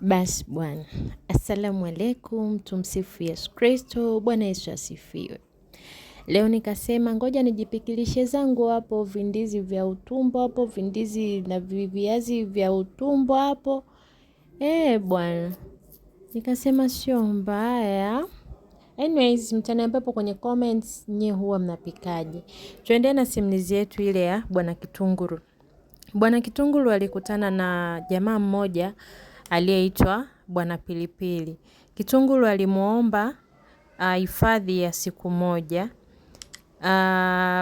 Basi bwana, assalamu alaikum, tumsifu Yesu Kristo. Bwana Yesu asifiwe. Leo nikasema ngoja nijipikilishe zangu hapo vindizi vya utumbo hapo, vindizi na viazi vya utumbo hapo. Bwana, nikasema sio mbaya. Anyways, mtaniambia hapo kwenye comments nyie huwa mnapikaje. Tuendelee na simulizi yetu ile ya Bwana Kitunguru. Bwana Kitunguru alikutana na jamaa mmoja aliyeitwa Bwana Pilipili. Kitunguru alimuomba hifadhi ya siku moja.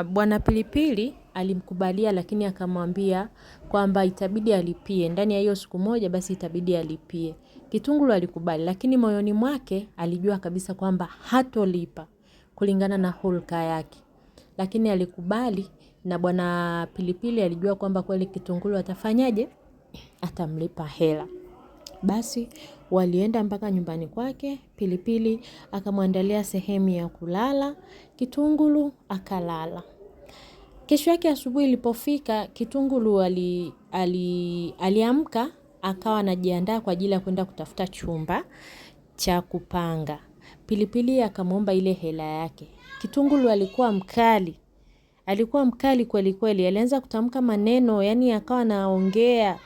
Bwana Pilipili alimkubalia, lakini akamwambia kwamba itabidi alipie. Ndani ya hiyo siku moja basi itabidi alipie. Kitunguru alikubali, lakini moyoni mwake alijua kabisa kwamba hatolipa kulingana na hulka yake. Lakini alikubali, na Bwana Pilipili alijua kwamba kweli Kitunguru atafanyaje? Atamlipa hela. Basi walienda mpaka nyumbani kwake. Pilipili akamwandalia sehemu ya kulala, Kitunguru akalala. Kesho yake asubuhi ilipofika, Kitunguru aliamka akawa anajiandaa kwa ajili ya kwenda kutafuta chumba cha kupanga. Pilipili akamwomba ile hela yake. Kitunguru alikuwa mkali. Alikuwa mkali kweli kweli. Alianza kutamka maneno, yani akawa anaongea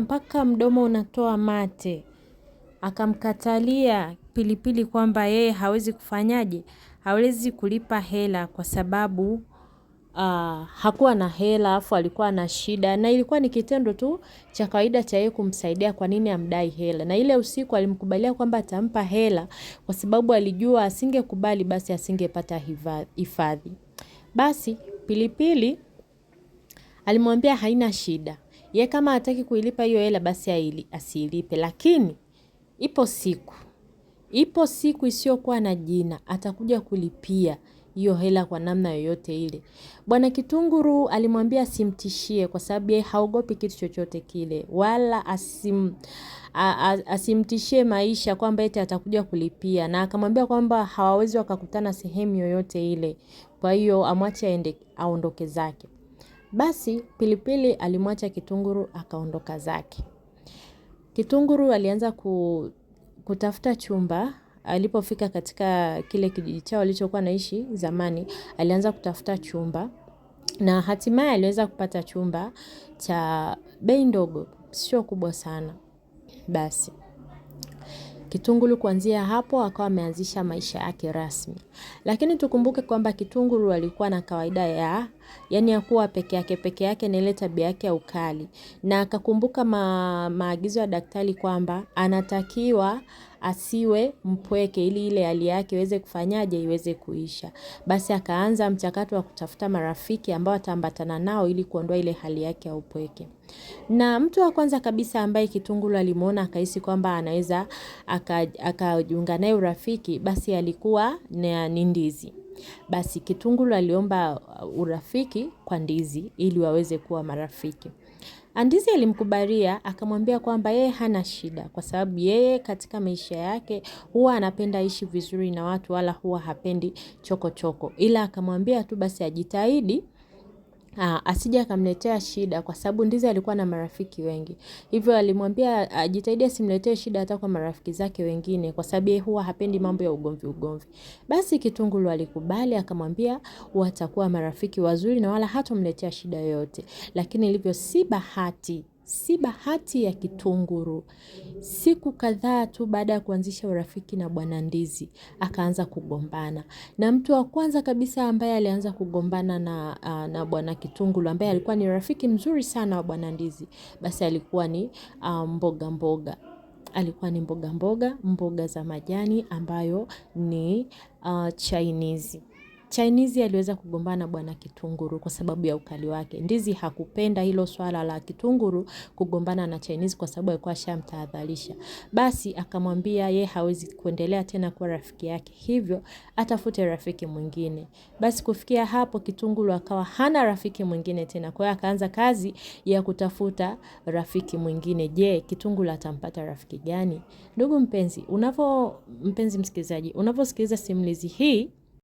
mpaka mdomo unatoa mate. Akamkatalia Pilipili kwamba yeye hawezi kufanyaje? Hawezi kulipa hela kwa sababu hakuwa na hela, afu alikuwa na shida, na ilikuwa ni kitendo tu cha kawaida cha yeye kumsaidia. Kwa nini amdai hela? Na ile usiku alimkubalia kwamba atampa hela kwa sababu alijua asingekubali basi asingepata hifadhi. Basi Pilipili alimwambia haina shida. Ye kama hataki kuilipa hiyo hela basi asilipe, lakini ipo siku isiyokuwa na jina atakuja kulipia hiyo hela kwa namna yoyote ile. Bwana Kitunguru alimwambia asimtishie kwa sababu yeye haogopi kitu chochote kile, wala asimtishie maisha kwamba eti atakuja kulipia, na akamwambia kwamba hawawezi wakakutana sehemu yoyote ile, kwa hiyo amwache aondoke zake. Basi Pilipili alimwacha Kitunguru akaondoka zake. Kitunguru alianza kutafuta chumba. Alipofika katika kile kijiji chao alichokuwa naishi zamani, alianza kutafuta chumba na hatimaye aliweza kupata chumba cha bei ndogo, sio kubwa sana. Basi Kitunguru kuanzia hapo akawa ameanzisha maisha yake rasmi. Lakini tukumbuke kwamba Kitunguru alikuwa na kawaida ya kuwa peke yake na ile tabia yake ya ukali. Na akakumbuka maagizo ya daktari kwamba anatakiwa asiwe mpweke ili ile hali yake iweze kufanyaje, iweze kuisha. Basi akaanza mchakato wa kutafuta marafiki ambao ataambatana nao ili kuondoa ile hali yake ya upweke. Na mtu wa kwanza kabisa ambaye Kitunguru alimuona akahisi kwamba anaweza akajiunga naye urafiki, basi alikuwa ni Ndizi. Basi Kitunguru aliomba urafiki kwa Ndizi ili waweze kuwa marafiki. Ndizi alimkubalia, akamwambia kwamba yeye hana shida kwa sababu yeye katika maisha yake huwa anapenda ishi vizuri na watu, wala huwa hapendi choko. Ila akamwambia tu basi ajitahidi asije akamletea shida kwa sababu Ndizi alikuwa na marafiki wengi. Hivyo alimwambia ajitahidi asimletee shida hata kwa marafiki zake wengine kwa sababu yeye huwa hapendi mambo ya ugomvi. Basi Kitunguru alikubali, akamwambia watakuwa marafiki wazuri na wala hatomletea shida yoyote. Lakini ilivyo si bahati ya Kitunguru. Siku kadhaa tu baada ya kuanzisha urafiki na Bwana Ndizi, akaanza kugombana. Na mtu wa kwanza kabisa ambaye alianza kugombana na Bwana Kitunguru, ambaye alikuwa ni rafiki mzuri sana wa Bwana Ndizi, basi alikuwa ni mboga. Alikuwa ni mboga za majani ambayo ni Chinese aliweza kugombana na Bwana Kitunguru kwa sababu ya ukali wake. Ndizi hakupenda hilo swala la Kitunguru kugombana na Chinese kwa sababu alikuwa ashamtahadharisha. Basi akamwambia yeye hawezi kuendelea tena kuwa rafiki yake, hivyo atafute rafiki mwingine. Basi kufikia hapo Kitunguru akawa hana rafiki mwingine tena. Kwa hiyo akaanza kazi ya kutafuta rafiki mwingine. Je, Kitunguru atampata rafiki gani? Ndugu mpenzi msikilizaji, unavyosikiliza simulizi hii,